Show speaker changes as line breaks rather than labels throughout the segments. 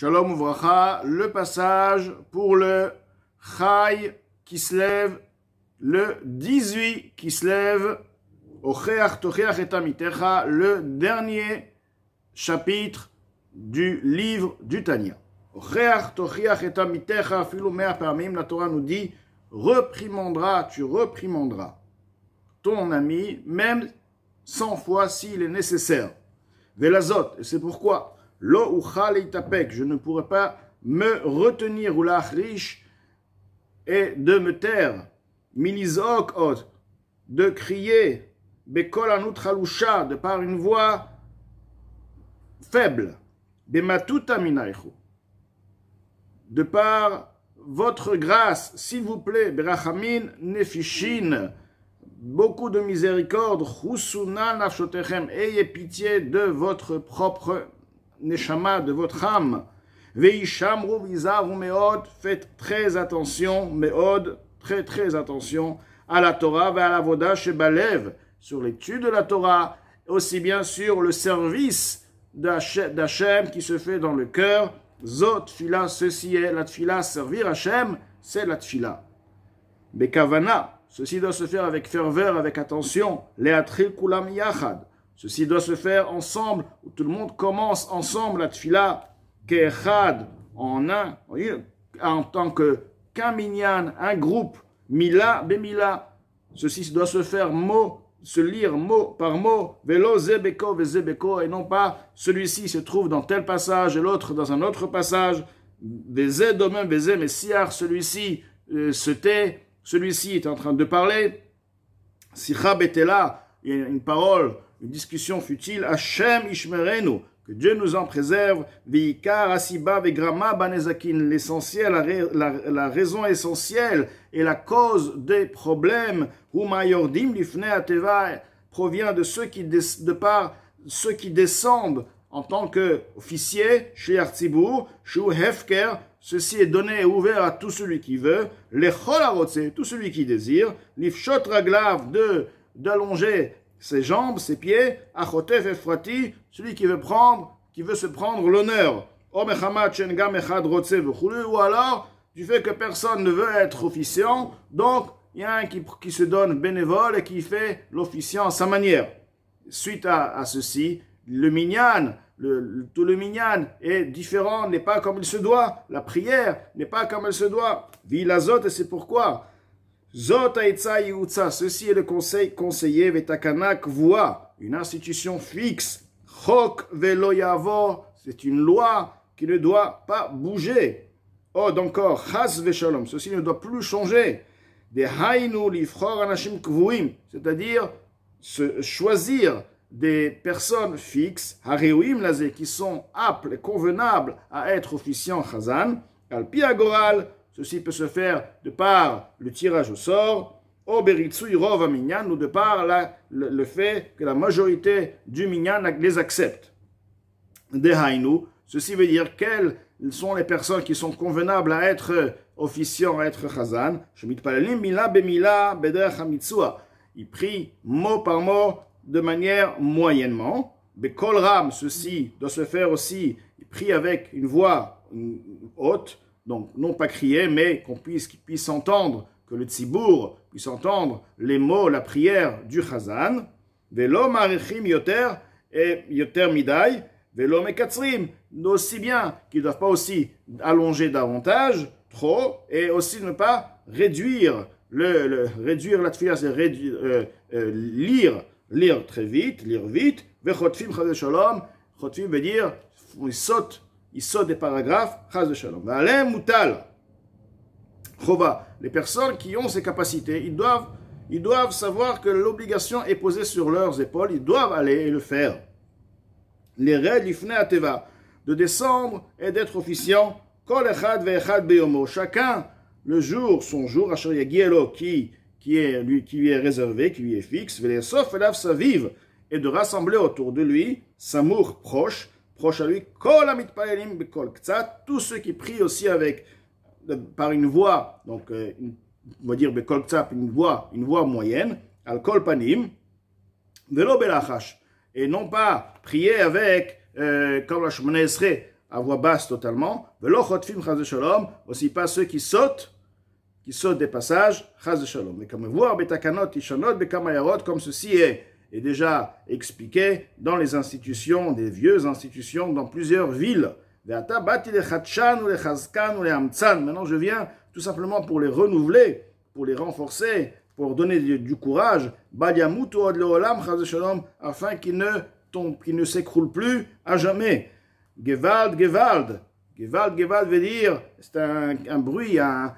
Shalom Uvracha, le passage pour le Chai qui se lève, le 18 qui se lève, Ocheach Tocheach et Amitecha, le dernier chapitre du livre du Tanya. Ocheach Tocheach et Amitecha, Filou Mea Pamim, la Torah nous dit, tu reprimanderas ton ami, même 100 fois s'il est nécessaire. Velazot, et c'est pourquoi Lo uchal itapek, je ne pourrai pas me retenir ou l'achrish et de me taire. Milizok ot, de crier, bekol anut chalusha, de par une voix faible. Bematuta minaichu, de par votre grâce, s'il vous plaît, berachamin nefishin, beaucoup de miséricorde, chusuna nafshotechem, ayez pitié de votre propre neshama, de votre âme. Veishamru vizaru meod, faites très attention, meod, très attention à la Torah et à la voda shebalev, sur l'étude de la Torah, aussi bien sur le service d'Hachem qui se fait dans le cœur. Zot tfila, ceci est la tfila, servir Hachem, c'est la tfila. Bekavana, ceci doit se faire avec ferveur, avec attention. Leatril kulam yachad, ceci doit se faire ensemble, où tout le monde commence ensemble la tfila, ke'echad, en tant qu'un minyan, un groupe, mila bemila. Ceci doit se faire se lire mot par mot, velo zebeko vezebeko, et non pas celui-ci se trouve dans tel passage et l'autre dans un autre passage, veze domain veze messiar, celui-ci se tait, celui-ci est en train de parler, sicha betela, il y a une parole, une discussion futile, Hashem ishmerenu, que Dieu nous en préserve, Veikar asiba vegrama banezakin, l'essentiel, la raison essentielle et la cause des problèmes, Humayordim lifne ateva, provient de ceux qui descendent en tant qu'officiers chez Artzibur, chez Hefker, ceci est donné et ouvert à tout celui qui veut, Lechol arotse, tout celui qui désire, Lifshot raglav, d'allonger ses jambes, ses pieds, Achotef Efrati, celui qui veut se prendre l'honneur, ou alors du fait que personne ne veut être officiant, donc il y a un qui se donne bénévole et qui fait l'officiant à sa manière. Suite à ceci, le minyan, tout le minyan est différent, n'est pas comme il se doit, la prière n'est pas comme elle se doit. Vilazot, et c'est pourquoi Zot haïtza yiutza, ceci est le conseil conseillé, vetakanak voix, une institution fixe, chok velo yavo, c'est une loi qui ne doit pas bouger. Oh, encore, chas veshalom, ceci ne doit plus changer. De haïnu lifchor anashim kvuim, c'est-à-dire choisir des personnes fixes, hareouim lazé, qui sont aptes et convenables à être officiants chazan, al piagoral. Ceci peut se faire de par le tirage au sort, ou beritsui rov minyan, ou de par le fait que la majorité du minyan les accepte. Dehainu, ceci veut dire quelles sont les personnes qui sont convenables à être officiants, à être chazan. Shemit palalim mila bemila bederach hamitzua. Il prie mot par mot de manière moyennement. Bekol ram, ceci doit se faire aussi. Il prie avec une voix haute. Donc, non pas crier, mais qu'il puisse entendre, que le tzibour puisse entendre les mots, la prière du chazan. Velo marichim yoter et yoter midai, velo mekatzrim. Aussi bien qu'ils ne doivent pas aussi allonger davantage, trop, et aussi ne pas réduire la tefila, c'est lire très vite, lire vite. Vechotfim chaz shalom, chotfim veut dire, il saute des paragraphes, chas de shalom. Valem mutal, chova. Les personnes qui ont ces capacités, ils doivent savoir que l'obligation est posée sur leurs épaules, ils doivent aller et le faire. Les red lifne ateva, de descendre et d'être officiant, kol echad ve'echad beyomo, chacun son jour, asher yagielo, qui lui est réservé, qui lui est fixe, ve'lesof elav saviv, et de rassembler autour de lui, samour proche à lui, kol amitpaelim bekol ktsat, tous ceux qui prient aussi par une voix, donc on va dire bekol ktsat, une voix moyenne, al kol panim, velo belachash, et non pas prier avec, comme la Shemona Esrei, à voix basse totalement. Velo chotfim chas shalom, aussi pas ceux qui sautent des passages chas shalom. Mais comme voir betakanot ishanot bekamayarot, comme ceci est déjà expliqué dans les institutions, des vieuses institutions dans plusieurs villes. Maintenant je viens tout simplement pour les renouveler, pour les renforcer, pour leur donner du courage, afin qu'ils ne s'écroulent plus à jamais. Gewalt, Gewalt. Gewalt, Gewalt veut dire, c'est un bruit, un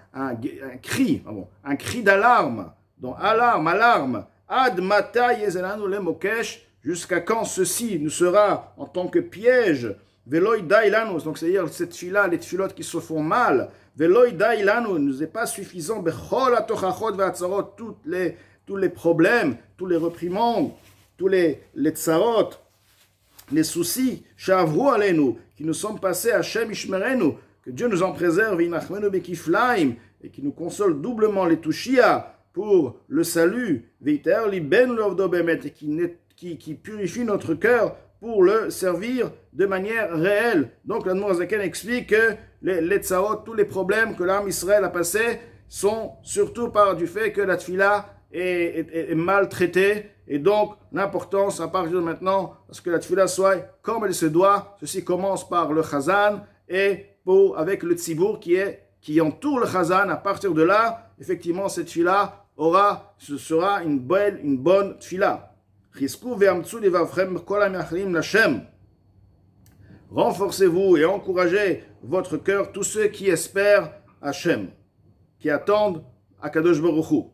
cri, un cri d'alarme. Donc alarme, alarme. Ad mata yezelanu le mokesh, jusqu'à quand ceci nous sera en tant que piège. Veloy dailanus, donc c'est-à-dire cette fille-là, les filottes qui se font mal. Veloy dailanus, nous est pas suffisant. Bechol atochachot ve'atzarot, tous les problèmes, tous les réprimandes, tous les tsarot, les soucis, shavru alenu, qui nous sont passés à Shem Ishmerenu, que Dieu nous en préserve, inachmenu bekiflaim, et qui nous console doublement les tushia pour le salut, veiter li ben lovdo bemet, et qui purifie notre cœur pour le servir de manière réelle. Donc l'Admor Zaken explique que les tsaot, tous les problèmes que l'âme Israël a passés, sont surtout par du fait que la tfila est mal traitée, et donc l'importance à partir de maintenant, parce que la tfila soit comme elle se doit. Ceci commence par le chazan, et avec le tzibour qui entoure le chazan. À partir de là, effectivement, cette tfila ce sera une bonne tfila. Renforcez-vous et encouragez votre cœur, tous ceux qui espèrent Hachem, qui attendent Akadosh Baruch Hu.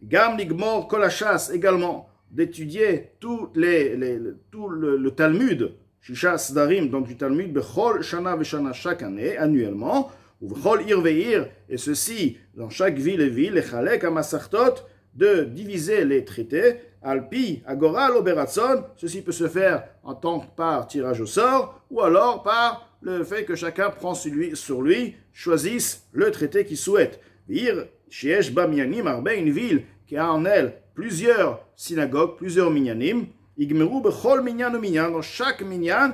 Gam ligmor kol hashas, également d'étudier tout le Talmud, Shisha Sdarim, donc du Talmud, bechol shana veshana, chaque année, annuellement, ou bechol ir veir, et ceci dans chaque ville et ville, lechalek amasartot, de diviser les traités, alpi, agoral, oberatson, ceci peut se faire en tant que par tirage au sort, ou alors par le fait que chacun prend sur lui, choisisse le traité qu'il souhaite. Ir, shiesh ba minyanim, arbe, une ville qui a en elle plusieurs synagogues, plusieurs minyanim, igmeru bechol minyan ou minyan, dans chaque minyan,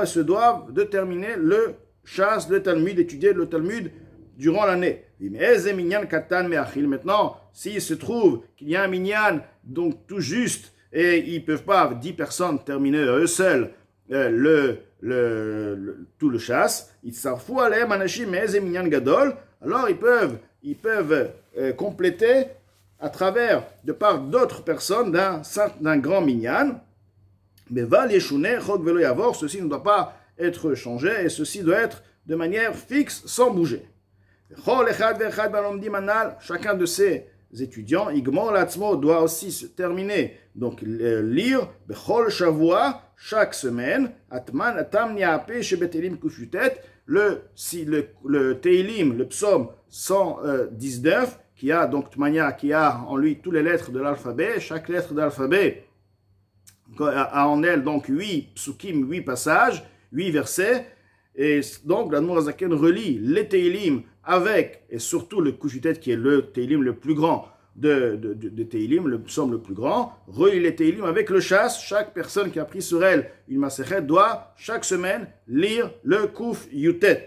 se doivent de terminer le chasse, le Talmud, étudier le Talmud durant l'année. Maintenant, s'il se trouve qu'il y a un minyan, donc tout juste, et ils ne peuvent pas, 10 personnes, terminer eux seuls tout le chasse, alors ils peuvent compléter à travers, de part d'autres personnes, d'un grand minyan. Mais ceci ne doit pas être changé, et ceci doit être de manière fixe, sans bouger. Chacun de ces étudiants, doit aussi se terminer, donc lire chaque semaine, le Teilim, le psaume 119, qui a donc qui a en lui toutes les lettres de l'alphabet. Chaque lettre de l'alphabet a en elle donc 8 psukim, 8 passages, 8 versets. Et donc l'Admor Zaken relie les Teilim avec, et surtout le Kushutet qui est le Teilim le plus grand de Teilim, le psaume le plus grand, relie les Teilim avec le chasse. Chaque personne qui a pris sur elle une Masechet doit chaque semaine lire le Kuf Yutet.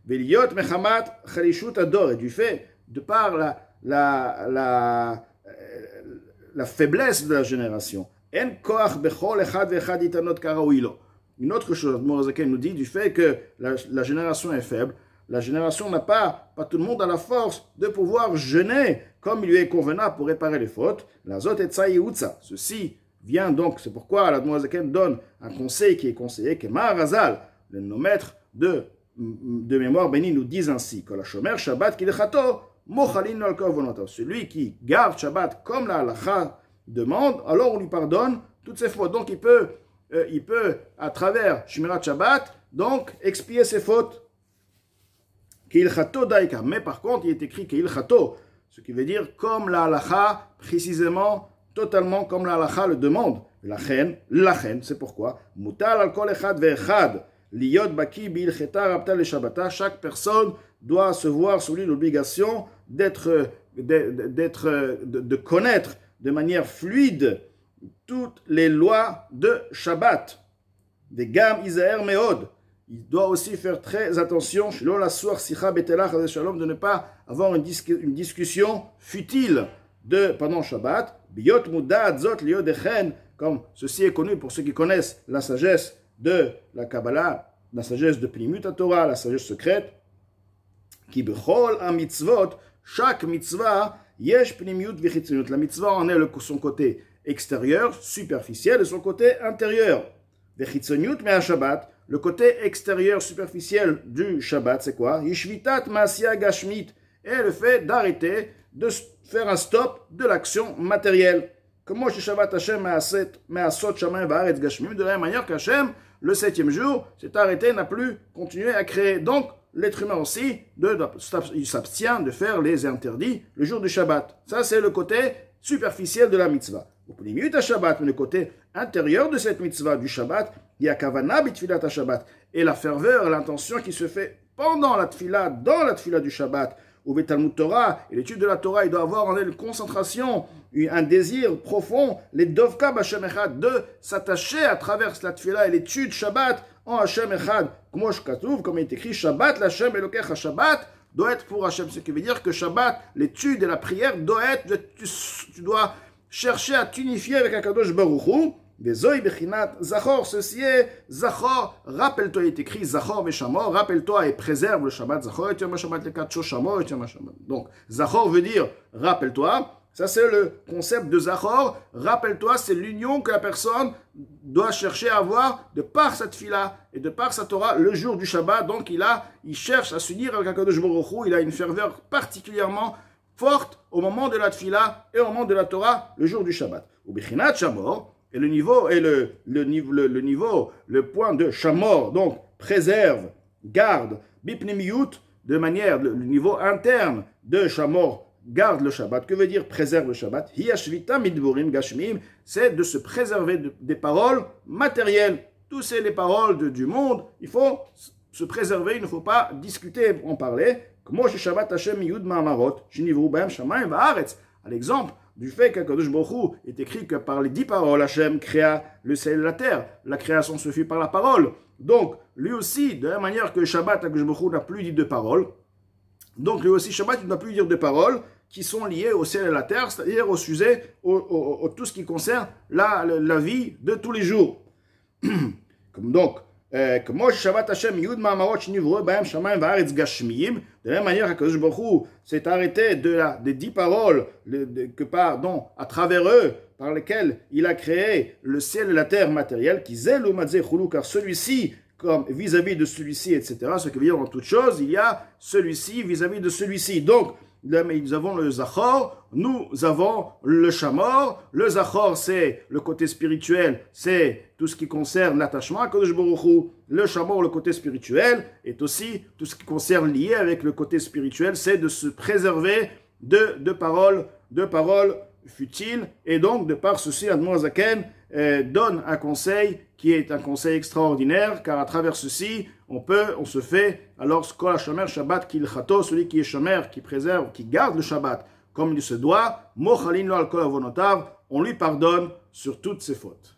Veliot Mechamat Chalishut Ador, et du fait, de par la faiblesse de la génération, En Koach Bechol Echad Vechad Itanot Karaouilo. Une autre chose, Morazaken nous dit du fait que la génération est faible. La génération n'a pas tout le monde a la force de pouvoir jeûner comme il lui est convenable pour réparer les fautes. La zot et tsaïoutsa. Ceci vient donc, c'est pourquoi la Morazaken donne un conseil qui est conseillé, que Maharazal, nos maîtres de mémoire bénie, nous disent ainsi, que la shomer Shabbat kilechato, mochalin al korvonotav. Celui qui garde Shabbat comme la halacha demande, alors on lui pardonne toutes ses fautes. Donc il peut, à travers Shmirat Shabbat, donc expier ses fautes. Keilchato daika. Mais par contre, il est écrit Keilchato, ce qui veut dire comme la halacha, précisément, totalement comme la halacha le demande. La chen, c'est pourquoi. Mutal al kol echad ve'echad, liyot baki bi'ilcheta rabta le shabbata. Chaque personne doit se voir sur lui l'obligation de connaître de manière fluide toutes les lois de Shabbat. Des gam Isaer Meod, il doit aussi faire très attention, de ne pas avoir une discussion futile pendant Shabbat. Comme ceci est connu pour ceux qui connaissent la sagesse de la Kabbalah, la sagesse de Pnimut Torah, la sagesse secrète, qui bechol a mitzvot, chaque mitzvah, yesh pnimiut vichitzoniut. La mitzvah en est son côté extérieur, superficiel, et son côté intérieur. Vichitzoniut mais à Shabbat, le côté extérieur, superficiel du Shabbat, c'est quoi? Yishvitat masya gashmit, et le fait d'arrêter, de faire un stop de l'action matérielle. Comment chez Shabbat Hashem me'asot shamayim va'aretz gashmim, de la même manière qu'Hashem, le 7e jour, s'est arrêté, n'a plus continué à créer. Donc, l'être humain aussi, il s'abstient de faire les interdits le jour du Shabbat. Ça, c'est le côté superficiel de la mitzvah. Mais le côté intérieur de cette mitzvah du Shabbat, il y a kavana bitfilat Shabbat. Et la ferveur, l'intention qui se fait pendant la tfila, dans la tfila du Shabbat, ou Talmud Torah, et l'étude de la Torah, il doit avoir en elle une concentration, un désir profond, les dovka b'Hashem echad, de s'attacher à travers la tfila et l'étude Shabbat en Hashem echad. Comme il est écrit, Shabbat l'Hashem Elokecha, Shabbat doit être pour Hashem. Ce qui veut dire que Shabbat, l'étude et la prière doit être, tu dois chercher à t'unifier avec Akadosh Baruch Hu. Bezoi bechinat Zachor, ceci est Zachor, rappelle-toi, il est écrit Zachor veshamor, rappelle-toi et préserve le Shabbat, Zachor et Yom Shabbat, le Katsho Shamor et Yom Shabbat. Donc, Zachor veut dire rappelle-toi, ça c'est le concept de Zachor, rappelle-toi, c'est l'union que la personne doit chercher à avoir de par sa tfila et de par sa Torah le jour du Shabbat. Donc, il cherche à s'unir avec Akadosh Baruch Hu, il a une ferveur particulièrement forte au moment de la tfila et au moment de la Torah le jour du Shabbat. Ou bechinat Shamor. Et le point de Shamor, donc préserve, garde, bipnimiyut, de manière, le niveau interne de Shamor, garde le Shabbat. Que veut dire préserve le Shabbat? Hiyashvita midburim gashmim, c'est de se préserver des paroles matérielles. Tous ces les paroles du monde, il faut se préserver, il ne faut pas discuter, en parler. Comme Shabbat Hashem yud ma'amarot, shinivru b'hem shamayim va'aretz. À l'exemple du fait qu'Akadosh Baruch Hu est écrit que par les 10 paroles, Hashem créa le ciel et la terre. La création se fait par la parole. Donc, lui aussi, de la même manière que Shabbat, Akadosh Baruch Hu n'a plus dit de paroles. Donc, lui aussi, Shabbat, il n'a plus dire de paroles qui sont liées au ciel et à la terre, c'est-à-dire au sujet, tout ce qui concerne la vie de tous les jours. Donc, כמו ששבת השם יוד מאמרות שנבראו בהם שמיים וארץ גשמיים, de la même manière que Baruch Hu s'est arrêté des 10 paroles à travers eux, par lesquelles il a créé le ciel et la terre matérielle, qui zèle ou mazé choulou, car celui-ci, comme vis-à-vis de celui-ci, etc., ce qui veut dire dans toute chose, il y a celui-ci vis-à-vis de celui-ci. Donc, nous avons le Zachor, nous avons le Shamor. Le Zachor, c'est le côté spirituel, c'est tout ce qui concerne l'attachement à Kadosh Baruch Hu. Le Shamor, le côté spirituel, est aussi tout ce qui concerne lié avec le côté spirituel, c'est de se préserver de paroles futiles. Et donc, de par ceci, Admor Zaken donne un conseil qui est un conseil extraordinaire, car à travers ceci, on se fait, alors, Kol HaShomer Shabbat Kilchato, celui qui est Shomer, qui préserve, qui garde le Shabbat comme il se doit, Mochalin lo al kol avonotav, on lui pardonne sur toutes ses fautes.